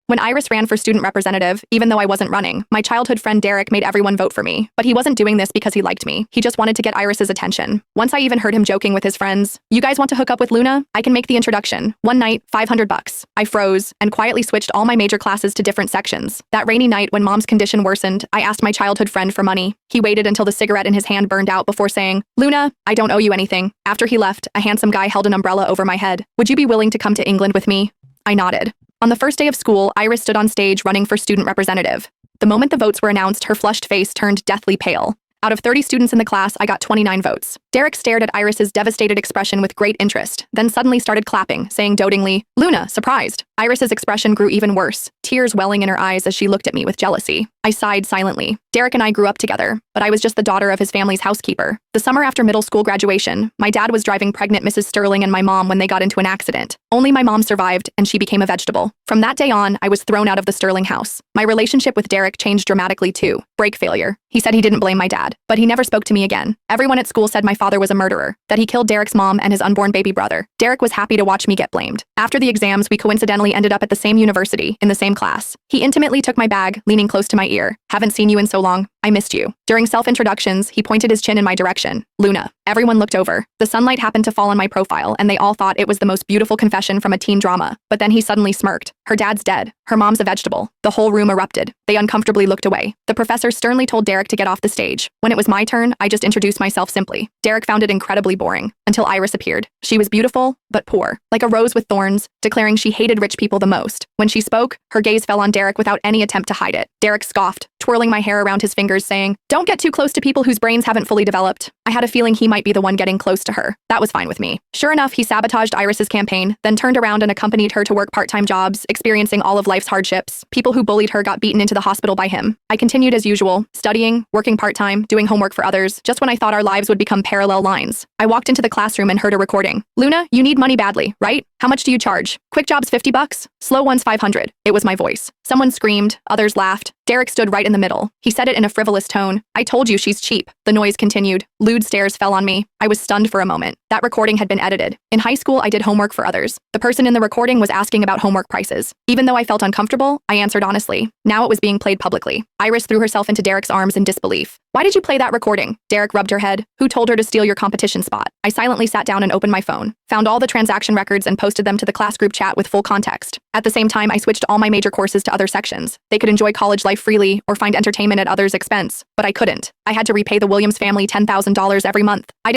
When Iris ran for student representative, even though I wasn't running, my childhood friend Derek made everyone vote for me. But he wasn't doing this because he liked me. He just wanted to get Iris's attention. Once I even heard him joking with his friends, "You guys want to hook up with Luna? I can make the introduction. One night, $500. I froze and quietly switched all my major classes to different sections. That rainy night when mom's condition worsened, I asked my childhood friend for money. He waited until the cigarette in his hand burned out before saying, "Luna, I don't owe you anything." After he left, a handsome guy held an umbrella over my head. "Would you be willing to come to England with me?" I nodded. On the first day of school, Iris stood on stage running for student representative. The moment the votes were announced, her flushed face turned deathly pale. Out of 30 students in the class, I got 29 votes. Derek stared at Iris's devastated expression with great interest, then suddenly started clapping, saying dotingly, "Luna, surprised." Iris's expression grew even worse, tears welling in her eyes as she looked at me with jealousy. I sighed silently. Derek and I grew up together, but I was just the daughter of his family's housekeeper. The summer after middle school graduation, my dad was driving pregnant Mrs. Sterling and my mom when they got into an accident. Only my mom survived, and she became a vegetable. From that day on, I was thrown out of the Sterling house. My relationship with Derek changed dramatically too. Brake failure. He said he didn't blame my dad, but he never spoke to me again. Everyone at school said my father was a murderer, that he killed Derek's mom and his unborn baby brother. Derek was happy to watch me get blamed. After the exams, we coincidentally ended up at the same university, in the same class. He intimately took my bag, leaning close to my ear. "Haven't seen you in so long. I missed you." During self-introductions, he pointed his chin in my direction. "Luna." Everyone looked over. The sunlight happened to fall on my profile, and they all thought it was the most beautiful confession from a teen drama. But then he suddenly smirked. "Her dad's dead. Her mom's a vegetable." The whole room erupted. They uncomfortably looked away. The professor sternly told Derek to get off the stage. When it was my turn, I just introduced myself simply. Derek found it incredibly boring, until Iris appeared. She was beautiful, but poor, like a rose with thorns, declaring she hated rich people the most. When she spoke, her gaze fell on Derek without any attempt to hide it. Derek scoffed, twirling my hair around his fingers, saying, "Don't get too close to people whose brains haven't fully developed." I had a feeling he might be the one getting close to her. That was fine with me. Sure enough, he sabotaged Iris's campaign, then turned around and accompanied her to work part-time jobs, experiencing all of life's hardships. People who bullied her got beaten into the hospital by him. I continued as usual, studying, working part-time, doing homework for others, just when I thought our lives would become parallel lines. I walked into the classroom and heard a recording. "Luna, you need money badly, right? How much do you charge? Quick jobs $50? Slow ones $500. It was my voice. Someone screamed, others laughed. Derek stood right in the middle. He said it in a frivolous tone. "I told you she's cheap." The noise continued. Lewd stares fell on me. I was stunned for a moment. That recording had been edited. In high school, I did homework for others. The person in the recording was asking about homework prices. Even though I felt uncomfortable, I answered honestly. Now it was being played publicly. Iris threw herself into Derek's arms in disbelief. "Why did you play that recording?" Derek rubbed her head. "Who told her to steal your competition spot?" I silently sat down and opened my phone, found all the transaction records and posted them to the class group chat with full context. At the same time, I switched all my major courses to other sections. They could enjoy college life freely or find entertainment at others' expense, but I couldn't. I had to repay the Williams family $10,000 every month. I